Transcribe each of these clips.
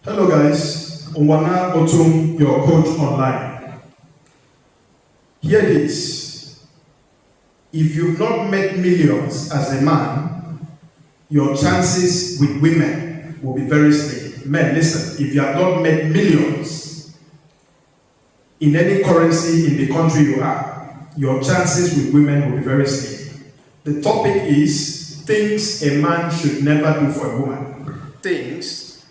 Hello guys, Unwana Otum, your coach online. Hear this. If you've not made millions as a man, your chances with women will be very slim. Men, listen, if you have not made millions in any currency in the country you are, your chances with women will be very slim. The topic is things a man should never do for a woman. Things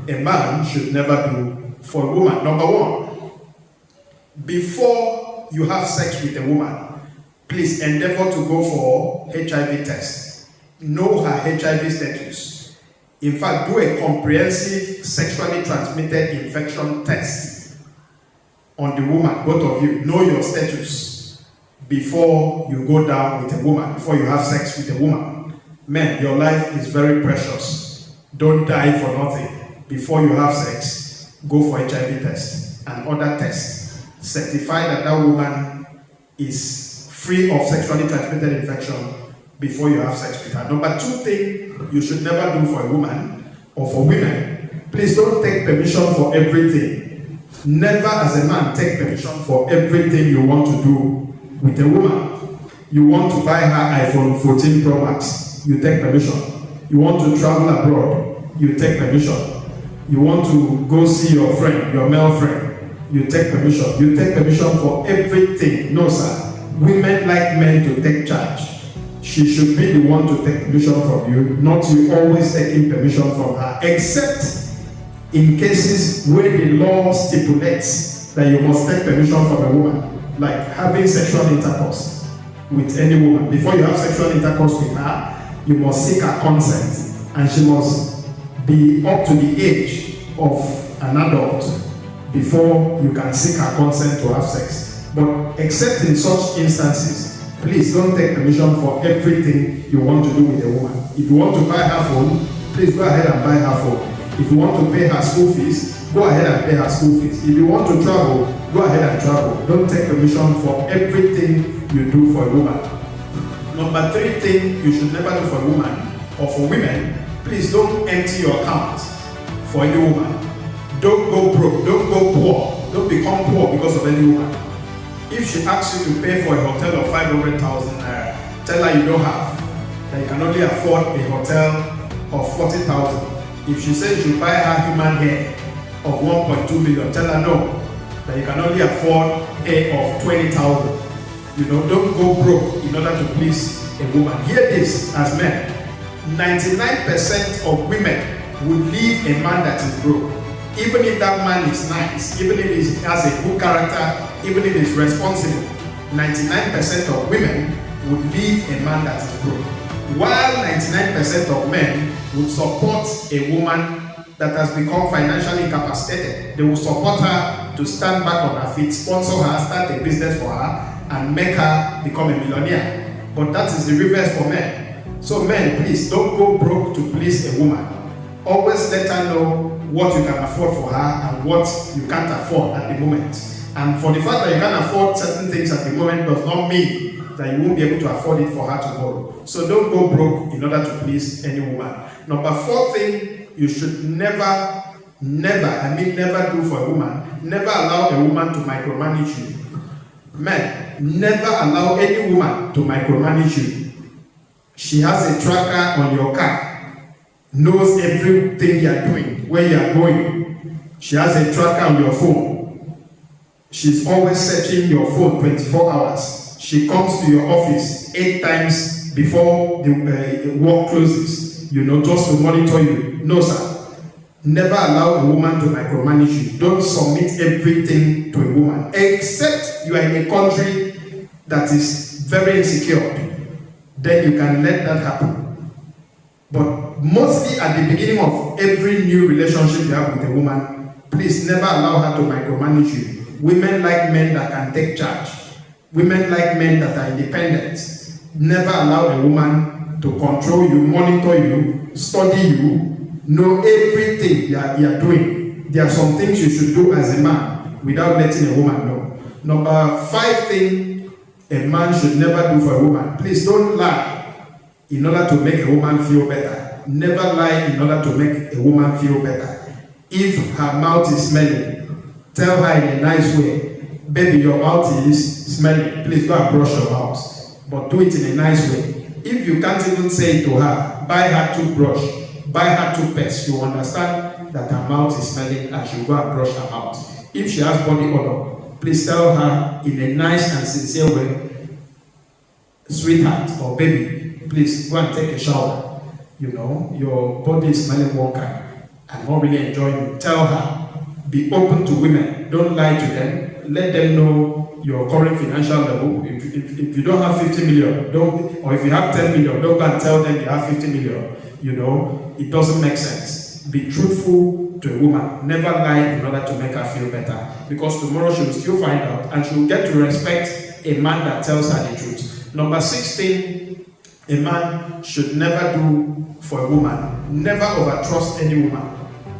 a man should never do for a woman. Number one, before you have sex with a woman, please endeavor to go for HIV test. Know her HIV status. In fact, do a comprehensive sexually transmitted infection test on the woman, both of you. Know your status before you go down with a woman, before you have sex with a woman. Men, your life is very precious. Don't die for nothing. Before you have sex, go for HIV test and other tests. Certify that that woman is free of sexually transmitted infection before you have sex with her. Number two thing you should never do for a woman or for women, please don't take permission for everything. Never as a man take permission for everything you want to do with a woman. You want to buy her iPhone 14 Pro Max, you take permission. You want to travel abroad, you take permission. You want to go see your friend, your male friend, you take permission. You take permission for everything. No, sir. Women like men to take charge. She should be the one to take permission from you, not you always taking permission from her, except in cases where the law stipulates that you must take permission from a woman, like having sexual intercourse with any woman. Before you have sexual intercourse with her, you must seek her consent, and she must be up to the age of an adult before you can seek her consent to have sex. But except in such instances, please don't take permission for everything you want to do with a woman. If you want to buy her phone, please go ahead and buy her phone. If you want to pay her school fees, go ahead and pay her school fees. If you want to travel, go ahead and travel. Don't take permission for everything you do for a woman. Number three thing you should never do for a woman or for women, please don't empty your account for any woman. Don't go broke, don't go poor, don't become poor because of any woman. If she asks you to pay for a hotel of 500,000 naira, tell her you don't have, that you can only afford a hotel of 40,000. If she says you buy her human hair of 1.2 million, tell her no, that you can only afford hair of 20,000. You know, don't go broke in order to please a woman. Hear this as men. 99% of women would leave a man that is broke. Even if that man is nice, even if he has a good character, even if he's responsible, 99% of women would leave a man that is broke. While 99% of men would support a woman that has become financially incapacitated. They will support her to stand back on her feet, sponsor her, start a business for her, and make her become a millionaire. But that is the reverse for men. So men, please don't go broke to please a woman. Always let her know what you can afford for her and what you can't afford at the moment. And for the fact that you can't afford certain things at the moment does not mean that you won't be able to afford it for her tomorrow. So don't go broke in order to please any woman. Number four thing you should never do for a woman, never allow a woman to micromanage you. Men, never allow any woman to micromanage you. She has a tracker on your car, knows everything you are doing, where you are going. She has a tracker on your phone. She's always searching your phone 24 hours. She comes to your office 8 times before the work closes, you know, just to monitor you. No, sir. Never allow a woman to micromanage you. Don't submit everything to a woman, except you are in a country that is very insecure. Then you can let that happen. But mostly at the beginning of every new relationship you have with a woman, please never allow her to micromanage you. Women like men that can take charge. Women like men that are independent. Never allow a woman to control you, monitor you, study you, know everything you are doing. There are some things you should do as a man without letting a woman know. Number 5 thing a man should never do for a woman. Please don't lie in order to make a woman feel better. Never lie in order to make a woman feel better. If her mouth is smelling, tell her in a nice way, baby, your mouth is smelling. Please go and brush your mouth. But do it in a nice way. If you can't even say it to her, buy her toothbrush, buy her toothpaste. You understand that her mouth is smelling and she'll go and brush her mouth. If she has body odor, please tell her in a nice and sincere way, sweetheart or baby, please go and take a shower. You know, your body is smelling one kind. I'm not really enjoying it. Tell her, be open to women. Don't lie to them. Let them know your current financial level. If you don't have 50 million, or if you have 10 million, don't go and tell them you have 50 million. You know, it doesn't make sense. Be truthful to a woman. Never lie in order to make her feel better. Because tomorrow she will still find out and she will get to respect a man that tells her the truth. Number 16, a man should never do for a woman. Never overtrust any woman.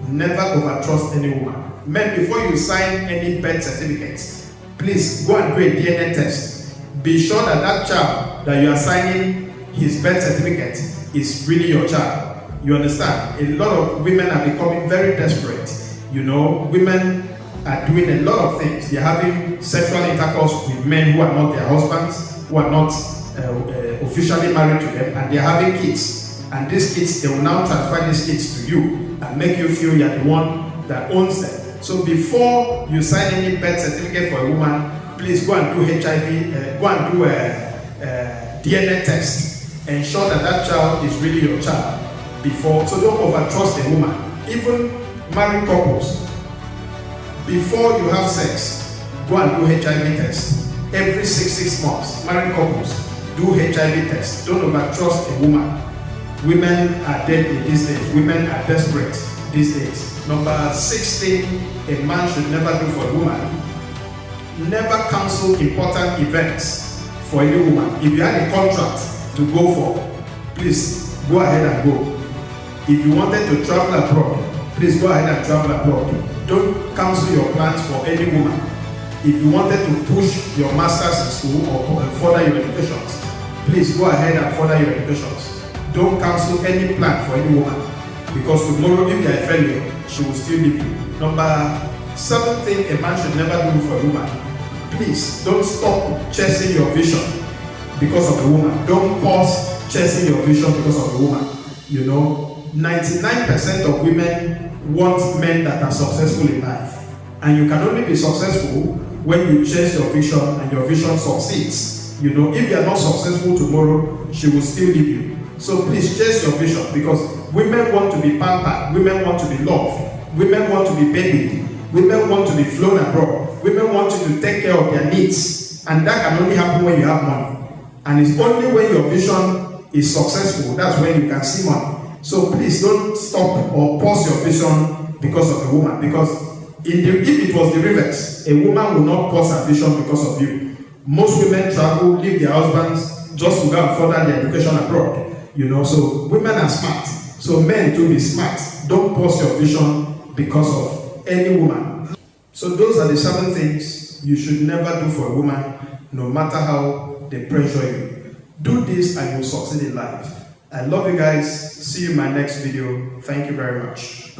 Never overtrust any woman. Men, before you sign any birth certificate, please go and do a DNA test. Be sure that that child that you are signing his birth certificate is really your child. You understand? A lot of women are becoming very desperate. You know, women are doing a lot of things. They're having sexual intercourse with men who are not their husbands, who are not officially married to them, and they're having kids. And these kids, they will now transfer these kids to you and make you feel you're the one that owns them. So before you sign any birth certificate for a woman, please go and do HIV, go and do a DNA test. Ensure that that child is really your child before. So don't overtrust a woman. Even married couples, before you have sex, go and do HIV test. Every 6 months, married couples, do HIV test. Don't overtrust a woman. Women are deadly these days. Women are desperate these days. Number 16, a man should never do for a woman. Never cancel important events for any woman. If you had a contract to go for, please go ahead and go. If you wanted to travel abroad, please go ahead and travel abroad. Don't cancel your plans for any woman. If you wanted to push your master's in school or further your educations, please go ahead and further your educations. Don't cancel any plan for any woman, because tomorrow if you are a failure, she will still leave you. Number 17, a man should never do for a woman. Please don't stop chasing your vision because of a woman. Don't pause chasing your vision because of a woman. You know, 99% of women want men that are successful in life, and you can only be successful when you chase your vision and your vision succeeds. You know, if you are not successful tomorrow, she will still leave you. So please chase your vision, because women want to be pampered, women want to be loved, women want to be babied, women want to be flown abroad, women want you to take care of their needs, and that can only happen when you have money. And it's only when your vision is successful, that's when you can see money. So please don't stop or pause your vision because of a woman, because if it was the reverse, a woman will not pause her vision because of you. Most women travel, leave their husbands just to go and further their education abroad. You know, so women are smart. So men too, be smart. Don't pause your vision because of any woman. So those are the 7 things you should never do for a woman, no matter how they pressure you. Do this and you'll succeed in life. I love you guys. See you in my next video. Thank you very much.